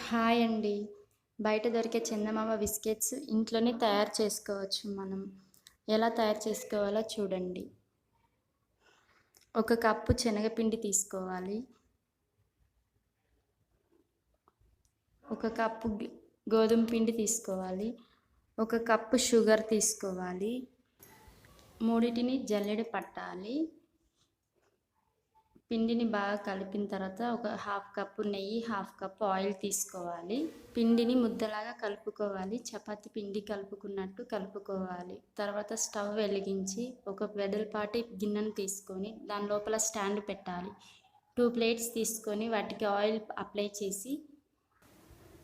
Hi అండి. బయట దొరికే చందమామ బిస్కెట్స్ ఇంట్లోనే తయారు చేసుకోవచ్చు మనం. ఎలా తయారు చేసుకోవాలో చూడండి. ఒక కప్పు శనగపిండి తీసుకోవాలి. ఒక కప్పు గోధుమ పిండి తీసుకోవాలి. ఒక కప్పు షుగర్ తీసుకోవాలి. మూడిటిని జల్లెడ పట్టాలి. పిండిని బాగా కలిపిన తర్వాత ఒక హాఫ్ కప్పు నెయ్యి, హాఫ్ కప్పు ఆయిల్ తీసుకోవాలి. పిండిని ముద్దలాగా కలుపుకోవాలి. చపాతీ పిండి కలుపుకున్నట్టు కలుపుకోవాలి. తర్వాత స్టవ్ వెలిగించి ఒక వెడల్పాటి గిన్నెను తీసుకొని దాని లోపల స్టాండ్ పెట్టాలి. 2 ప్లేట్స్ తీసుకొని వాటికి ఆయిల్ అప్లై చేసి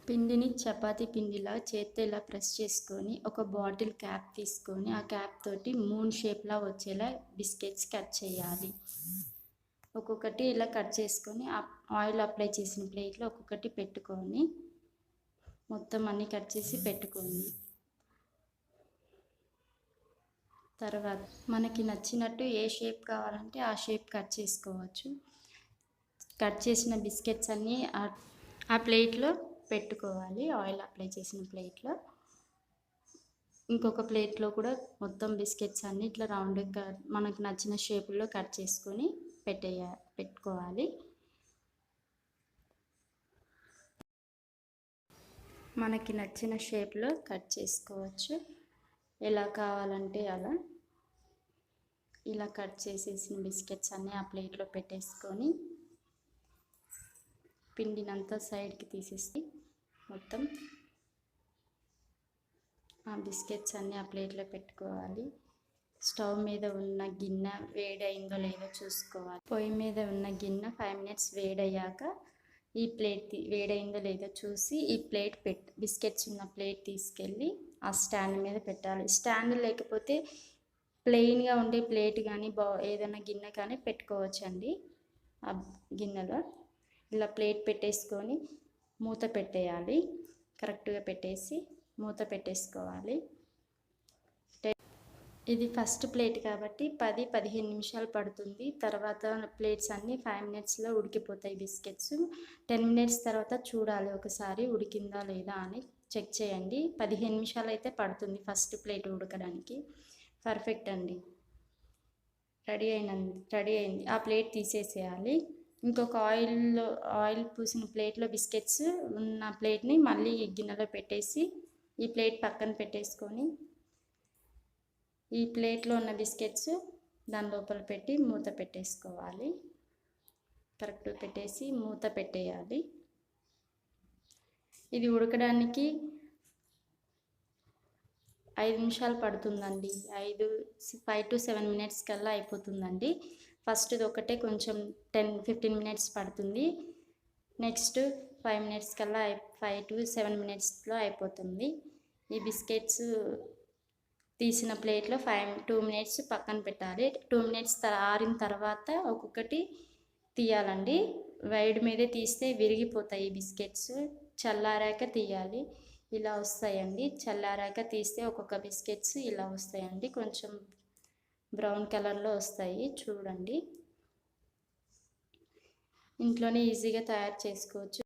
పిండిని చపాతీ పిండిలా చేత్తో ఇలా ప్రెస్ చేసుకొని ఒక బాటిల్ క్యాప్ తీసుకొని ఆ క్యాప్ తోటి మూన్ షేప్లా వచ్చేలా బిస్కెట్స్ కట్ చేయాలి. ఒక్కొక్కటి ఇలా కట్ చేసుకొని ఆయిల్ అప్లై చేసిన ప్లేట్లో ఒక్కొక్కటి పెట్టుకొని మొత్తం అన్నీ కట్ చేసి పెట్టుకోండి. తర్వాత మనకి నచ్చినట్టు ఏ షేప్ కావాలంటే ఆ షేప్ కట్ చేసుకోవచ్చు. కట్ చేసిన బిస్కెట్స్ అన్నీ ఆ ప్లేట్లో పెట్టుకోవాలి. ఆయిల్ అప్లై చేసిన ప్లేట్లో ఇంకొక ప్లేట్లో కూడా మొత్తం బిస్కెట్స్ అన్నీ ఇట్లా రౌండ్గా మనకు నచ్చిన షేపుల్లో కట్ చేసుకొని పెట్టుకోవాలి. మనకి నచ్చిన షేప్లో కట్ చేసుకోవచ్చు. ఎలా కావాలంటే అలా. ఇలా కట్ చేసేసిన బిస్కెట్స్ అన్నీ ఆ ప్లేట్లో పెట్టేసుకొని పిండినంతా సైడ్కి తీసేసి మొత్తం ఆ బిస్కెట్స్ అన్నీ ఆ ప్లేట్లో పెట్టుకోవాలి. స్టవ్ మీద ఉన్న గిన్నె వేడైందో లేదో చూసుకోవాలి. పొయ్యి మీద ఉన్న గిన్నె 5 మినిట్స్ వేడయ్యాక ఈ ప్లేట్ వేడైందో లేదో చూసి ఈ ప్లేట్ బిస్కెట్స్ ఉన్న ప్లేట్ తీసుకెళ్ళి ఆ స్టాండ్ మీద పెట్టాలి. స్టాండ్ లేకపోతే ప్లెయిన్గా ఉండే ప్లేట్ కానీ ఏదైనా గిన్నె కానీ పెట్టుకోవచ్చండి. ఆ గిన్నెలో ఇలా ప్లేట్ పెట్టేసుకొని మూత పెట్టేయాలి. కరెక్ట్గా పెట్టేసి మూత పెట్టేసుకోవాలి. ఇది ఫస్ట్ ప్లేట్ కాబట్టి 10-15 నిమిషాలు పడుతుంది. తర్వాత ప్లేట్స్ అన్నీ 5 మినిట్స్లో ఉడికిపోతాయి బిస్కెట్స్. 10 మినిట్స్ తర్వాత చూడాలి ఒకసారి ఉడికిందా లేదా అని చెక్ చేయండి. 15 నిమిషాలు అయితే పడుతుంది ఫస్ట్ ప్లేట్ ఉడకడానికి. పర్ఫెక్ట్ అండి. రెడీ అయింది. ఆ ప్లేట్ తీసేసేయాలి. ఇంకొక ఆయిల్ పూసిన ప్లేట్లో బిస్కెట్స్ ఉన్న ప్లేట్ని మళ్ళీ గిన్నెలో పెట్టేసి ఈ ప్లేట్ పక్కన పెట్టేసుకొని ఈ ప్లేట్లో ఉన్న బిస్కెట్స్ దాని లోపల పెట్టి మూత పెట్టేసుకోవాలి. కరెక్ట్గా పెట్టేసి మూత పెట్టేయాలి. ఇది ఉడకడానికి 5 నిమిషాలు పడుతుందండి. 5 to 7 మినిట్స్ కల్లా అయిపోతుందండి. ఫస్ట్ది ఒకటే కొంచెం 10-15 మినిట్స్ పడుతుంది. నెక్స్ట్ 5 మినిట్స్ కల్లా 5 to 7 మినిట్స్లో అయిపోతుంది. ఈ బిస్కెట్స్ తీసిన ప్లేట్లో 2 మినిట్స్ పక్కన పెట్టాలి. 2 మినిట్స్ ఆరిన తర్వాత ఒక్కొక్కటి తీయాలండి. వేడి మీదే తీస్తే విరిగిపోతాయి బిస్కెట్స్. చల్లారాక తీయాలి. ఇలా వస్తాయండి. చల్లారాక తీస్తే ఒక్కొక్క బిస్కెట్స్ ఇలా వస్తాయండి. కొంచెం బ్రౌన్ కలర్లో వస్తాయి చూడండి. ఇంట్లోనే ఈజీగా తయారు చేసుకోవచ్చు.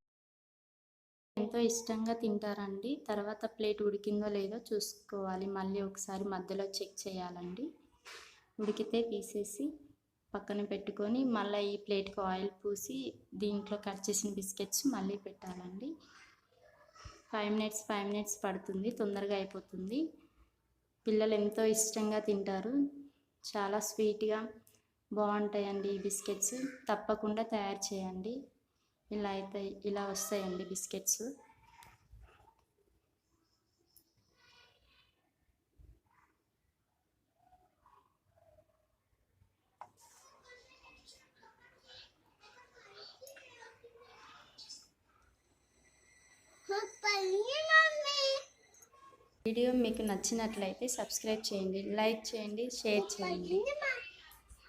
ఎంతో ఇష్టంగా తింటారండి. తర్వాత ప్లేట్ ఉడికిందో లేదో చూసుకోవాలి. మళ్ళీ ఒకసారి మధ్యలో చెక్ చేయాలండి. ఉడికితే తీసేసి పక్కన పెట్టుకొని మళ్ళీ ఈ ప్లేట్కి ఆయిల్ పూసి దీంట్లో కట్ చేసిన బిస్కెట్స్ మళ్ళీ పెట్టాలండి. 5 మినిట్స్ పడుతుంది. తొందరగా అయిపోతుంది. పిల్లలు ఎంతో ఇష్టంగా తింటారు. చాలా స్వీట్గా బాగుంటాయండి ఈ బిస్కెట్స్. తప్పకుండా తయారు చేయండి. ఇలా వస్తాయండి బిస్కెట్స్. వీడియో మీకు నచ్చినట్లయితే సబ్స్క్రైబ్ చేయండి, లైక్ చేయండి, షేర్ చేయండి.